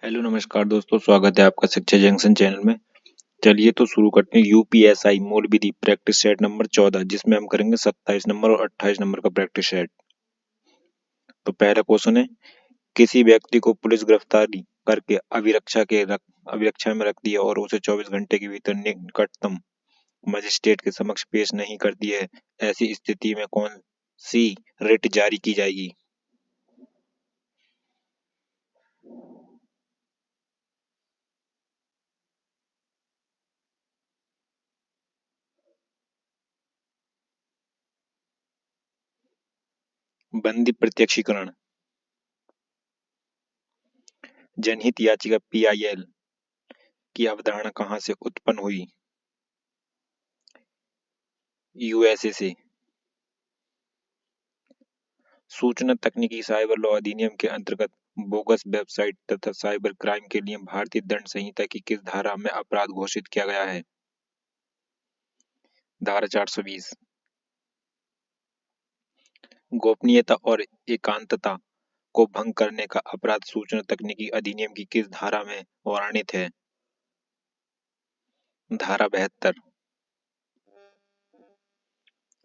Hello नमस्कार दोस्तों, स्वागत है आपका शिक्षा जंक्शन चैनल में। चलिए तो शुरू करते हैं यूपीएसआई मूल विधि प्रैक्टिस सेट नंबर 14, जिसमें हम करेंगे 27 नंबर और 28 नंबर का प्रैक्टिस सेट। तो पहला क्वेश्चन है, किसी व्यक्ति को पुलिस गिरफ्तारी करके अभिरक्षा में रख दिया और उसे 24 घंटे के भीतर निकटतम मजिस्ट्रेट के समक्ष पेश नहीं कर दिया है। ऐसी स्थिति में कौन सी रिट जारी की जाएगी? बंदी प्रत्यक्षीकरण। जनहित याचिका पीआईएल की अवधारणा कहाँ से उत्पन्न हुई? यूएसए से। सूचना तकनीकी साइबर लॉ अधिनियम के अंतर्गत बोगस वेबसाइट तथा साइबर क्राइम के लिए भारतीय दंड संहिता की किस धारा में अपराध घोषित किया गया है? धारा 420। गोपनीयता और एकांतता को भंग करने का अपराध सूचना तकनीकी अधिनियम की किस धारा में वर्णित है? धारा 72।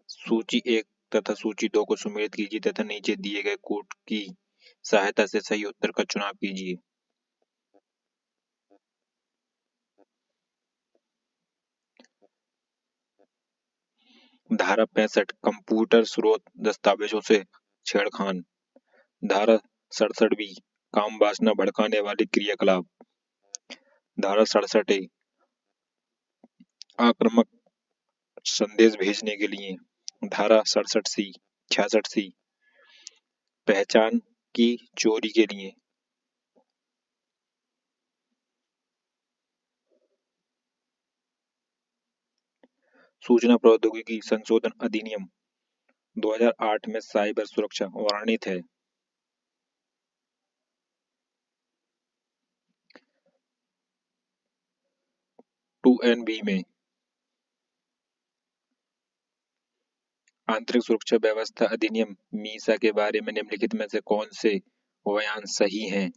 सूची 1 तथा सूची 2 को सुमेलित कीजिए तथा नीचे दिए गए कोड की सहायता से सही उत्तर का चुनाव कीजिए। धारा 65 कंप्यूटर स्रोत दस्तावेजों से छेड़खान। धारा 67 काम वासना भड़काने वाली क्रियाकलाप। धारा 67 आक्रामक संदेश भेजने के लिए। धारा 66 पहचान की चोरी के लिए। सूचना प्रौद्योगिकी संशोधन अधिनियम 2008 में साइबर सुरक्षा वर्णित है। 2NB में आंतरिक सुरक्षा व्यवस्था अधिनियम मीसा के बारे में निम्नलिखित में से कौन से बयान सही हैं?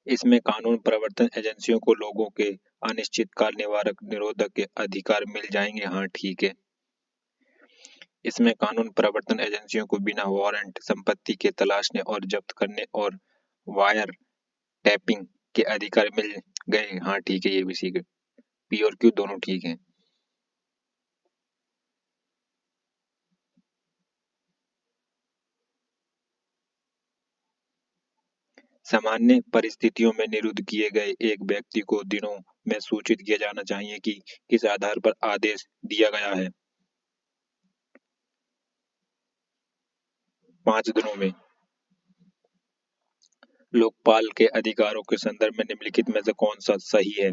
इसमें कानून प्रवर्तन एजेंसियों को लोगों के अनिश्चितकाल निवारक निरोधक के अधिकार मिल जाएंगे। हाँ, ठीक है। इसमें कानून प्रवर्तन एजेंसियों को बिना वारंट संपत्ति के तलाशने और जब्त करने और वायर टैपिंग के अधिकार मिल गए। हाँ, ठीक है, ये भी सीखे। पी और क्यू दोनों ठीक हैं। सामान्य परिस्थितियों में निरुद्ध किए गए एक व्यक्ति को दिनों में सूचित किया जाना चाहिए कि किस आधार पर आदेश दिया गया है। 5 दिनों में। लोकपाल के अधिकारों के संदर्भ में निम्नलिखित में से कौन सा सही है?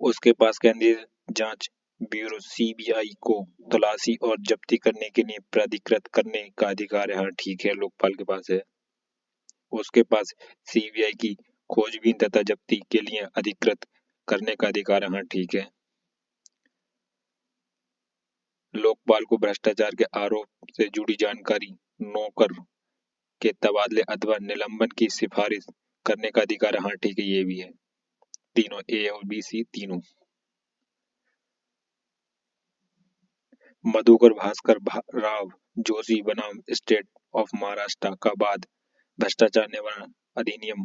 उसके पास केंद्रीय जांच ब्यूरो सीबीआई को तलाशी और जब्ती करने के लिए प्राधिकृत करने का अधिकार है। हाँ, ठीक है, लोकपाल के पास है। उसके पास सीबीआई की खोजबीन तथा जब्ती के लिए अधिकृत करने का अधिकार है। हाँ, ठीक है। लोकपाल को भ्रष्टाचार के आरोप से जुड़ी जानकारी नौकर के तबादले अथवा निलंबन की सिफारिश करने का अधिकार है। हाँ, ठीक है, ये भी है। तीनों ए और बी सी तीनों। मधुकर भास्कर राव जोशी बनाम स्टेट ऑफ महाराष्ट्र का बाद भ्रष्टाचार निवारण अधिनियम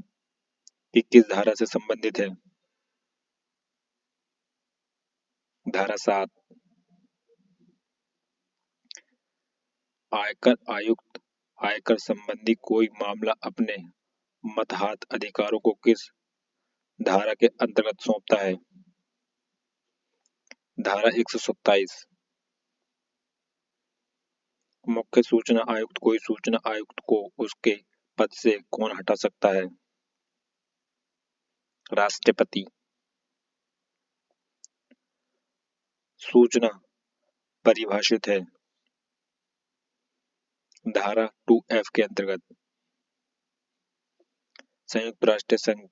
की किस धारा से संबंधित है? धारा 7। आयकर आयुक्त आयकर संबंधी कोई मामला अपने मतहात अधिकारों को किस धारा के अंतर्गत सौंपता है? धारा 127। मुख्य सूचना आयुक्त कोई सूचना आयुक्त को उसके पद से कौन हटा सकता है? राष्ट्रपति। सूचना परिभाषित है धारा 2F के अंतर्गत। संयुक्त राष्ट्र संघ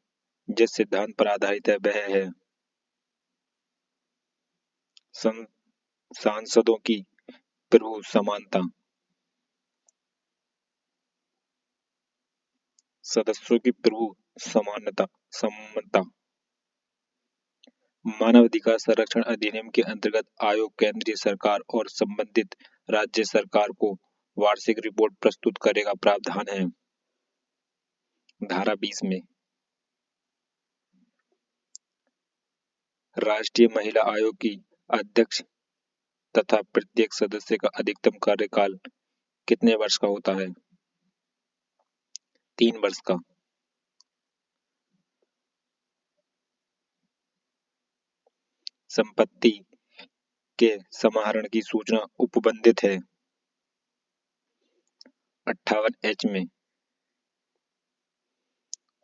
जिस सिद्धांत पर आधारित है वह है सं, सांसदों की प्रभु समानता, सदस्यों की प्रभु समानता समता। मानवाधिकार संरक्षण अधिनियम के अंतर्गत आयोग केंद्रीय सरकार और संबंधित राज्य सरकार को वार्षिक रिपोर्ट प्रस्तुत करेगा प्रावधान है धारा 20 में। राष्ट्रीय महिला आयोग की अध्यक्ष तथा प्रत्येक सदस्य का अधिकतम कार्यकाल कितने वर्ष का होता है? 3 वर्ष का। संपत्ति के समाहरण की सूचना उपबंधित है 58H में।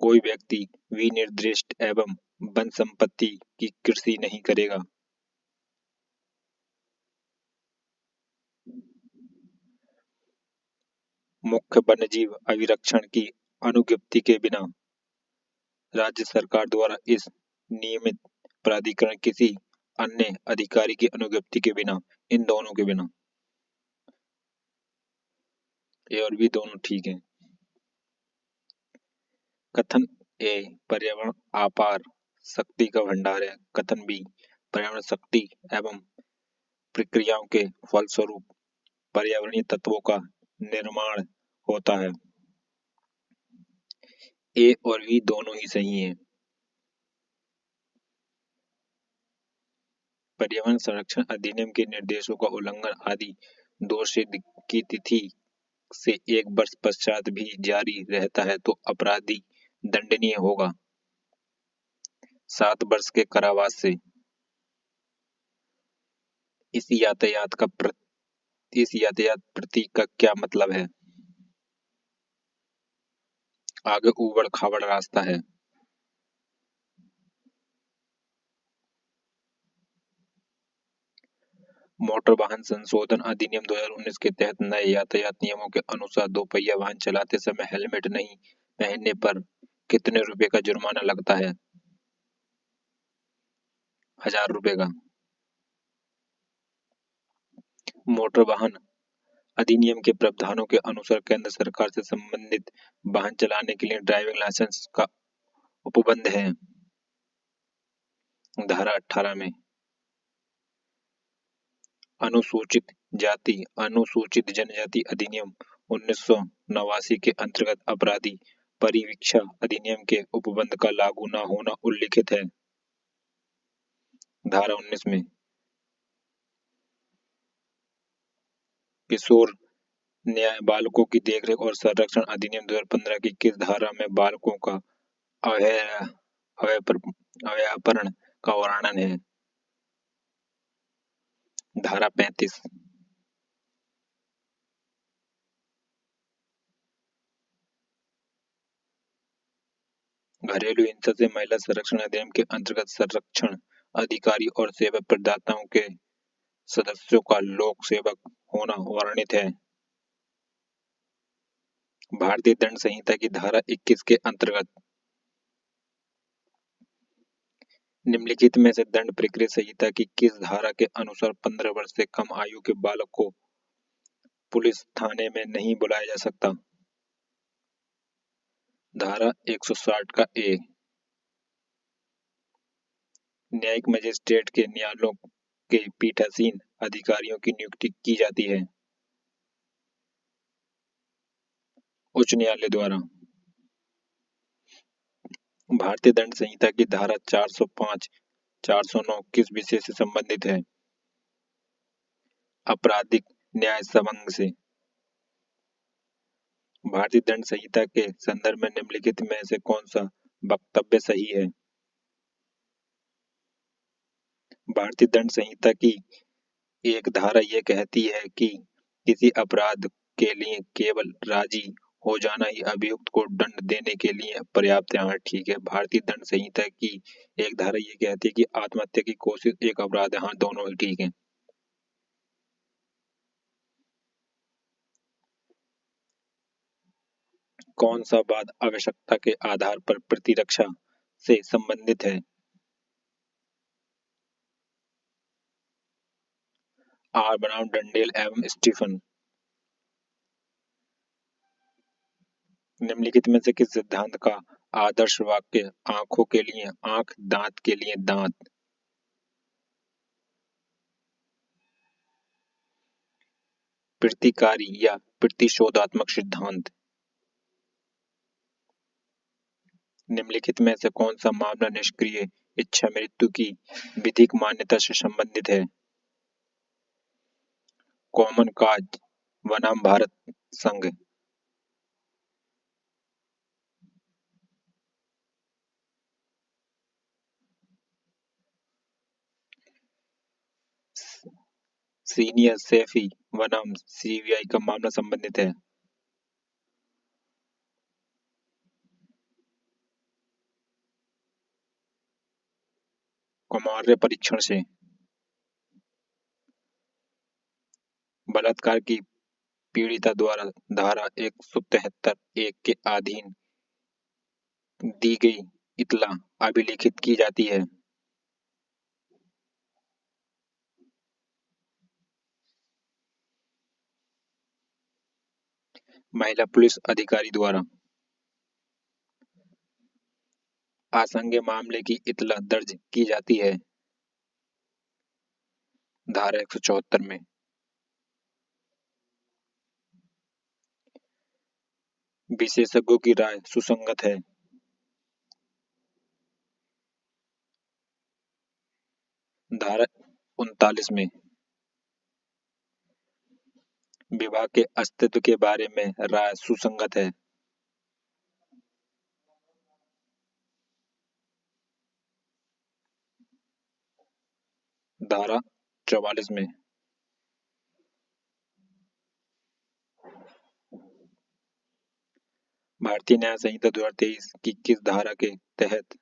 कोई व्यक्ति विनिर्दिष्ट एवं वन संपत्ति की कृषि नहीं करेगा। मुख्य वन्यजीव अभिरक्षण की अनुज्ञप्ति के बिना राज्य सरकार द्वारा इस नियमित प्राधिकरण किसी अन्य अधिकारी की अनुज्ञप्ति के बिना, इन दोनों के बिना। ए और बी दोनों ठीक है। कथन ए पर्यावरण अपार शक्ति का भंडार है। कथन बी पर्यावरण शक्ति एवं प्रक्रियाओं के फलस्वरूप पर्यावरणीय तत्वों का निर्माण होता है। ए और बी दोनों ही सही हैं। पर्यावरण संरक्षण अधिनियम के निर्देशों का उल्लंघन आदि दोष की तिथि से 1 वर्ष पश्चात भी जारी रहता है तो अपराधी दंडनीय होगा 7 वर्ष के कारावास से। इस यातायात प्रतीक का क्या मतलब है? आगे ऊबड़ खाबड़ रास्ता है। मोटर वाहन संशोधन अधिनियम 2019 के तहत नए यातायात नियमों के अनुसार दोपहिया वाहन चलाते समय हेलमेट नहीं पहनने पर कितने रुपए का जुर्माना लगता है? 1000 रुपए का। मोटर वाहन अधिनियम के प्रावधानों के अनुसार केंद्र सरकार से संबंधित वाहन चलाने के लिए ड्राइविंग लाइसेंस का उपबंध है धारा 18 में। अनुसूचित जाति अनुसूचित जनजाति अधिनियम 1989 के अंतर्गत अपराधी परिवीक्षा अधिनियम के उपबंध का लागू न होना उल्लिखित है धारा 19 में। किशोर न्याय बालकों की देखरेख और संरक्षण अधिनियम 2015 की किस धारा में बालकों का अव्यापरण का वर्णन है? धारा 35। घरेलू हिंसा से महिला संरक्षण अधिनियम के अंतर्गत संरक्षण अधिकारी और सेवा प्रदाताओं के सदस्यों का लोक सेवक होना वर्णित है भारतीय दंड संहिता की धारा 21 के अंतर्गत। निम्नलिखित में से दंड प्रक्रिया संहिता की किस धारा के अनुसार 15 वर्ष से कम आयु के बालक को पुलिस थाने में नहीं बुलाया जा सकता? धारा 160 का ए। न्यायिक मजिस्ट्रेट के न्यायालयों के पीठासीन अधिकारियों की नियुक्ति की जाती है उच्च न्यायालय द्वारा। भारतीय दंड संहिता की धारा 405, 409 किस विषय से संबंधित है? आपराधिक न्याय संबंध से। भारतीय दंड संहिता के संदर्भ में निम्नलिखित में से कौन सा वक्तव्य सही है? भारतीय दंड संहिता की एक धारा यह कहती है कि किसी अपराध के लिए केवल राजी हो जाना ही अभियुक्त को दंड देने के लिए पर्याप्त है। ठीक है। भारतीय दंड संहिता की एक धारा यह कहती है कि आत्महत्या की कोशिश एक अपराध है। हाँ, दोनों ही ठीक है। कौन सा वाद आवश्यकता के आधार पर प्रतिरक्षा से संबंधित है? आर बनाम डंडेल एवं स्टीफन। निम्नलिखित में से किस सिद्धांत का आदर्श वाक्य आंखों के लिए आंख, दांत के लिए दांत? प्रतिकारी या प्रतिशोधात्मक सिद्धांत। निम्नलिखित में से कौन सा मामला निष्क्रिय इच्छा मृत्यु की विधिक मान्यता से संबंधित है? कॉमन काज बनाम भारत संघ। सीनियर सैफी बनाम सीबीआई का मामला संबंधित है। कौमार्य परीक्षण से। बलात्कार की पीड़िता द्वारा धारा 173(1) के अधीन दी गई इत्तला अभिलिखित की जाती है। महिला पुलिस अधिकारी द्वारा। आसंज्ञ मामले की इत्तला दर्ज की जाती है धारा 174 में। विशेषज्ञों की राय सुसंगत है धारा 39 में। विवाह के अस्तित्व के बारे में राय सुसंगत है धारा 44 में। भारतीय न्याय संहिता 2023 की किस धारा के तहत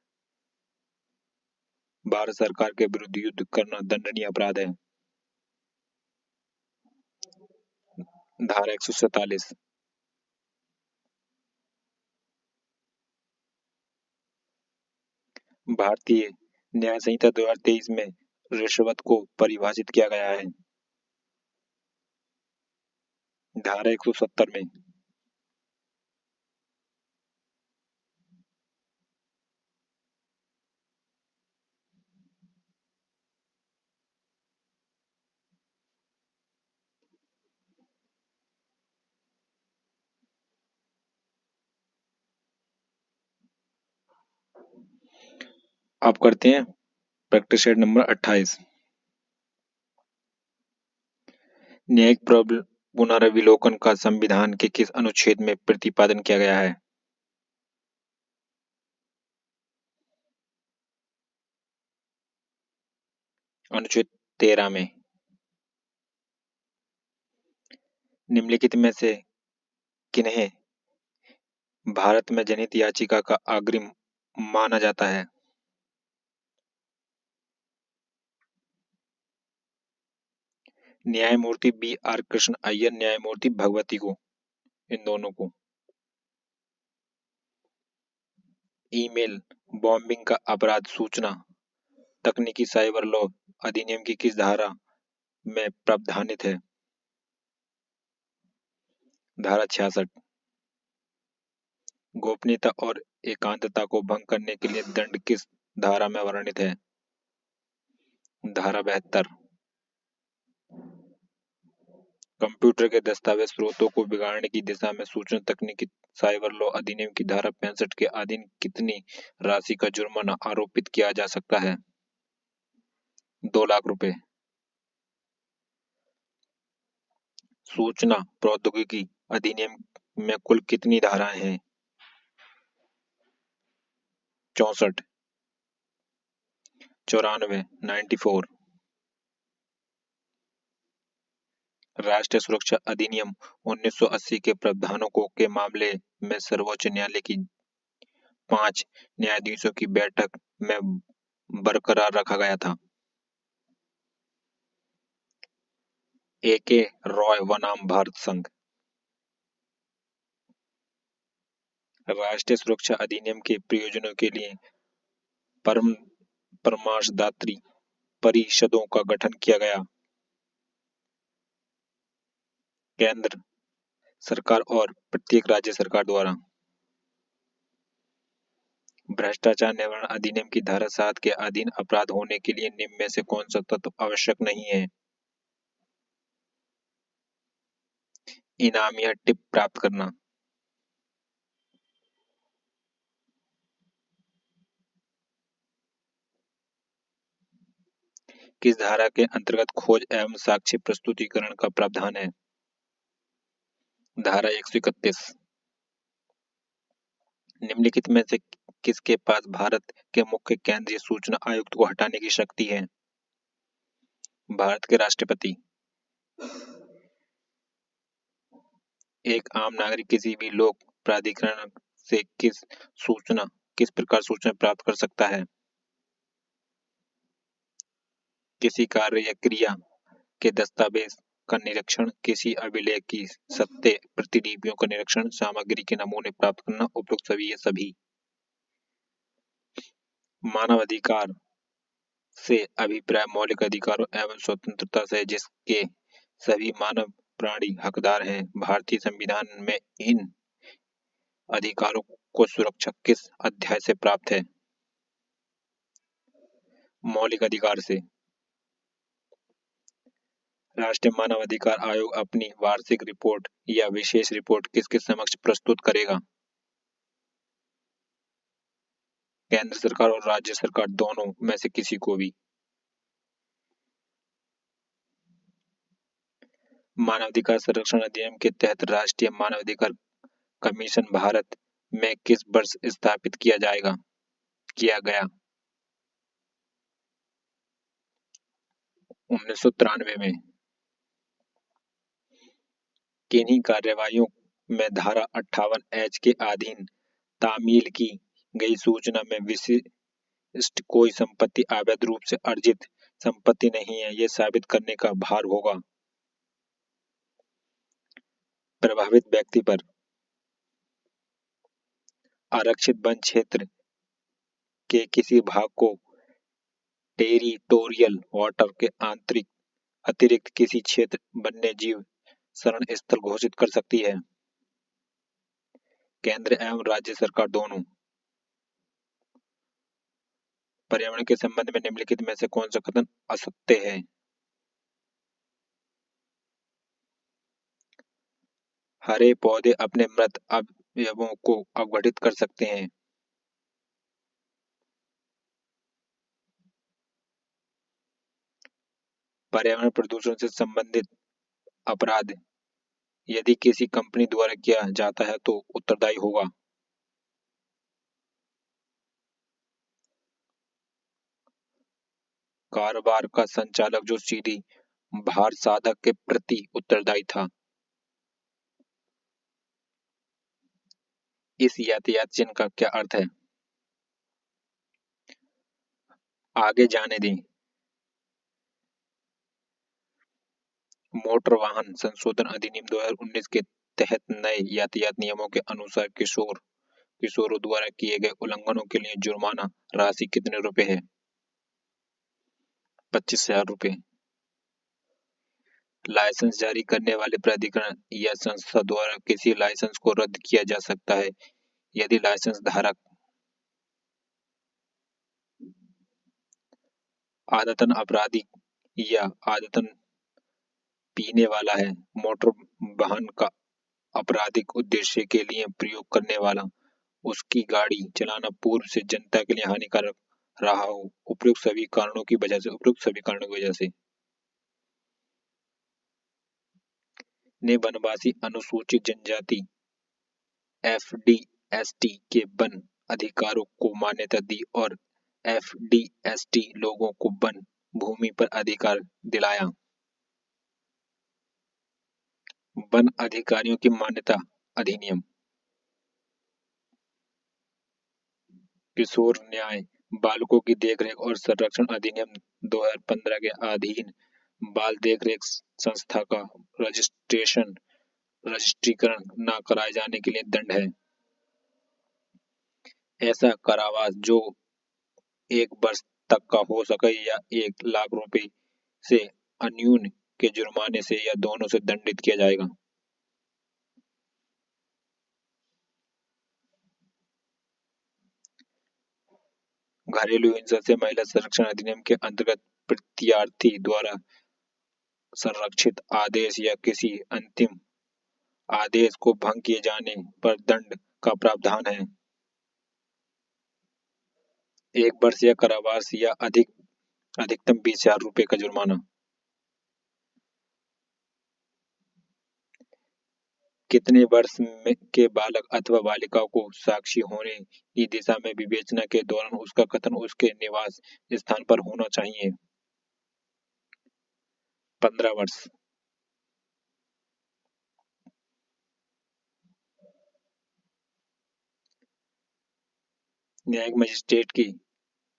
भारत सरकार के विरुद्ध युद्ध करना दंडनीय अपराध है? धारा 147। भारतीय न्याय संहिता 2023 में रिश्वत को परिभाषित किया गया है धारा 170 में। आप करते हैं प्रैक्टिस सेट नंबर 28। न्यायिक पुनर्विलोकन का संविधान के किस अनुच्छेद में प्रतिपादन किया गया है? अनुच्छेद 13 में। निम्नलिखित में से किन्हें भारत में जनहित याचिका का अग्रिम माना जाता है? न्यायमूर्ति BR कृष्ण अय्यर, न्यायमूर्ति भगवती को, इन दोनों को। ईमेल बॉम्बिंग का अपराध सूचना तकनीकी साइबर लॉ अधिनियम की किस धारा में प्रावधानित है? धारा 66। गोपनीयता और एकांतता को भंग करने के लिए दंड किस धारा में वर्णित है? धारा 72। कंप्यूटर के दस्तावेज स्रोतों को बिगाड़ने की दिशा में सूचना तकनीकी साइबर लॉ अधिनियम की धारा 65 के अधीन कितनी राशि का जुर्माना आरोपित किया जा सकता है? 2 लाख रुपए। सूचना प्रौद्योगिकी अधिनियम में कुल कितनी धाराएं हैं? 64। 94, 94। राष्ट्रीय सुरक्षा अधिनियम 1980 के प्रावधानों के मामले में सर्वोच्च न्यायालय की 5 न्यायाधीशों की बैठक में बरकरार रखा गया था। AK रॉय बनाम भारत संघ। राष्ट्रीय सुरक्षा अधिनियम के प्रयोजनों के लिए परामर्शदात्री परिषदों का गठन किया गया। केंद्र सरकार और प्रत्येक राज्य सरकार द्वारा। भ्रष्टाचार निवारण अधिनियम की धारा 7 के अधीन अपराध होने के लिए निम्न में से कौन सा तत्व आवश्यक नहीं है? इनाम या टिप प्राप्त करना। किस धारा के अंतर्गत खोज एवं साक्ष्य प्रस्तुतिकरण का प्रावधान है? धारा 131। निम्नलिखित में से किसके पास भारत के मुख्य केंद्रीय सूचना आयुक्त को हटाने की शक्ति है? भारत के राष्ट्रपति। एक आम नागरिक किसी भी लोक प्राधिकरण से किस प्रकार सूचना प्राप्त कर सकता है? किसी कार्य या क्रिया के दस्तावेज का निरीक्षण, किसी अभिलेख की सत्य प्रतिलिपियों का निरीक्षण, सामग्री के नमूने प्राप्त करना, उपयुक्त सभी ये सभी। मानव अधिकार से अभिप्राय मौलिक अधिकारों एवं स्वतंत्रता से जिसके सभी मानव प्राणी हकदार हैं। भारतीय संविधान में इन अधिकारों को सुरक्षा किस अध्याय से प्राप्त है? मौलिक अधिकार से। राष्ट्रीय मानव अधिकार आयोग अपनी वार्षिक रिपोर्ट या विशेष रिपोर्ट किसके समक्ष प्रस्तुत करेगा? केंद्र सरकार और राज्य सरकार दोनों में से किसी को भी। मानवाधिकार संरक्षण अधिनियम के तहत राष्ट्रीय मानवाधिकार कमीशन भारत में किस वर्ष स्थापित किया गया? 1993 में। किन्हीं कार्यवाहियों में धारा 58H के अधीन तामील की गई सूचना में विशिष्ट कोई संपत्ति अवैध रूप से अर्जित संपत्ति नहीं है, ये साबित करने का भार होगा प्रभावित व्यक्ति पर। आरक्षित वन क्षेत्र के किसी भाग को टेरिटोरियल वाटर के अतिरिक्त किसी क्षेत्र वन्य जीव शरण स्थल घोषित कर सकती है? केंद्र एवं राज्य सरकार दोनों। पर्यावरण के संबंध में निम्नलिखित में से कौन सा कथन असत्य है? हरे पौधे अपने मृत अवयवों को अवघटित कर सकते हैं। पर्यावरण प्रदूषण से संबंधित अपराध यदि किसी कंपनी द्वारा किया जाता है तो उत्तरदायी होगा। कारोबार का संचालक जो सीधी भार साधक के प्रति उत्तरदायी था। इस यातायात चिन्ह का क्या अर्थ है? आगे जाने दें। मोटर वाहन संशोधन अधिनियम 2019 के तहत नए यातायात नियमों के अनुसार किशोरों द्वारा किए गए उल्लंघनों के लिए जुर्माना राशि कितने रुपए है? 25,000 रुपए। लाइसेंस जारी करने वाले प्राधिकरण या संस्था द्वारा किसी लाइसेंस को रद्द किया जा सकता है यदि लाइसेंस धारक आदतन अपराधी या आदतन पीने वाला है, मोटर वाहन का आपराधिक उद्देश्य के लिए प्रयोग करने वाला, उसकी गाड़ी चलाना पूर्व से जनता के लिए हानिकारक रहा हो, उपयुक्त सभी कारणों की वजह से ने वनवासी अनुसूचित जनजाति FD/ST के वन अधिकारों को मान्यता दी और FD/ST लोगों को वन भूमि पर अधिकार दिलाया। वन अधिकारियों की मान्यता अधिनियम। किशोर न्याय बालकों की देखरेख और संरक्षण अधिनियम 2015 के अधीन बाल देखरेख संस्था का रजिस्ट्रीकरण न कराए जाने के लिए दंड है। ऐसा कारावास जो 1 वर्ष तक का हो सके या 1 लाख रुपए से अन्यून के जुर्माने से या दोनों से दंडित किया जाएगा। घरेलू हिंसा से महिला संरक्षण अधिनियम के अंतर्गत प्रत्यार्थी द्वारा संरक्षित आदेश या किसी अंतिम आदेश को भंग किए जाने पर दंड का प्रावधान है। 1 वर्ष या कारावास या अधिकतम 20,000 रुपए का जुर्माना। कितने वर्ष के बालक अथवा बालिका को साक्षी होने की दिशा में विवेचना के दौरान उसका कथन उसके निवास स्थान पर होना चाहिए? 15 वर्ष। न्यायिक मजिस्ट्रेट की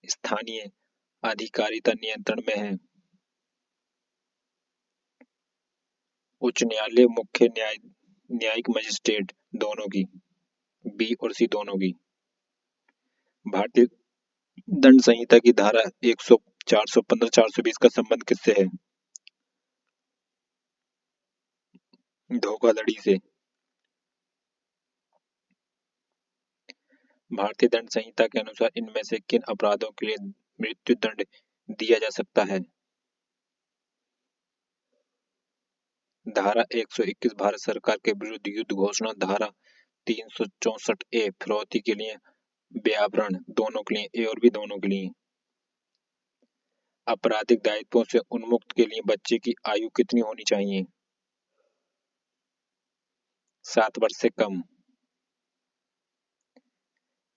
स्थानीय अधिकारिता नियंत्रण में है? उच्च न्यायालय, मुख्य न्यायिक मजिस्ट्रेट दोनों की, बी और सी दोनों की। भारतीय दंड संहिता की धारा 100, 415, 420 का संबंध किससे है? धोखाधड़ी से। भारतीय दंड संहिता के अनुसार इनमें से किन अपराधों के लिए मृत्यु दंड दिया जा सकता है? धारा 121 भारत सरकार के विरुद्ध युद्ध घोषणा, धारा 364 फिरौती के लिए व्यावरण, दोनों के लिए, ए और बी दोनों के लिए। आपराधिक दायित्वों से उन्मुक्त के लिए बच्चे की आयु कितनी होनी चाहिए? 7 वर्ष से कम।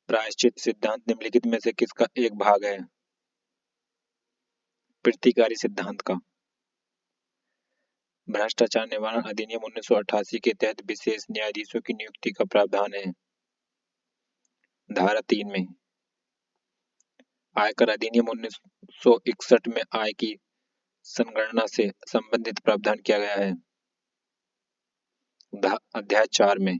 प्रायश्चित सिद्धांत निम्नलिखित में से किसका एक भाग है? प्रतिकारी सिद्धांत का। भ्रष्टाचार निवारण अधिनियम 1988 के तहत विशेष न्यायाधीशों की नियुक्ति का प्रावधान है? धारा 3 में। आयकर अधिनियम 1961 में आय की संगणना से संबंधित प्रावधान किया गया है? अध्याय 4 में।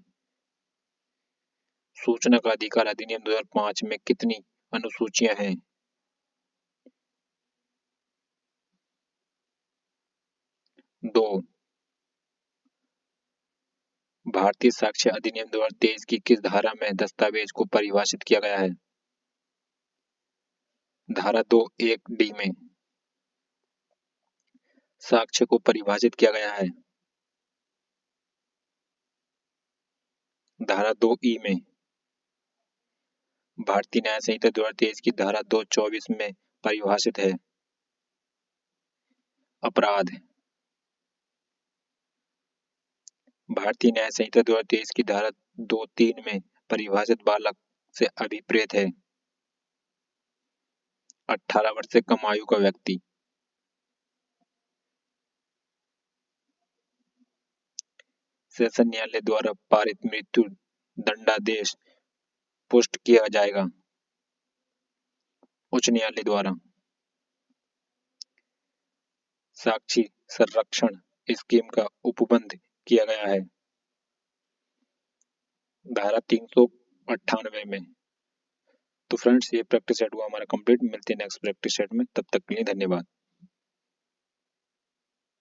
सूचना का अधिकार अधिनियम 2005 में कितनी अनुसूचियां हैं? 2। भारतीय साक्ष्य अधिनियम 2023 की किस धारा में दस्तावेज को परिभाषित किया गया है? धारा 2(1)(d) में। साक्ष्य को परिभाषित किया गया है? धारा 2(e) में। भारतीय न्याय संहिता 2023 की धारा 2(24) में परिभाषित है? अपराध। भारतीय न्याय संहिता 2023 की धारा 2(3) में परिभाषित बालक से अभिप्रेत है? 18 वर्ष से कम आयु का व्यक्ति। सेशन न्यायालय द्वारा पारित मृत्यु दंडादेश पुष्ट किया जाएगा? उच्च न्यायालय द्वारा। साक्षी संरक्षण स्कीम का उपबंध किया गया है? धारा 398 में। तो फ्रेंड्स, ये प्रैक्टिस सेट हुआ हमारा कंप्लीट। मिलते हैं नेक्स्ट प्रैक्टिस सेट में, तब तक के लिए धन्यवाद।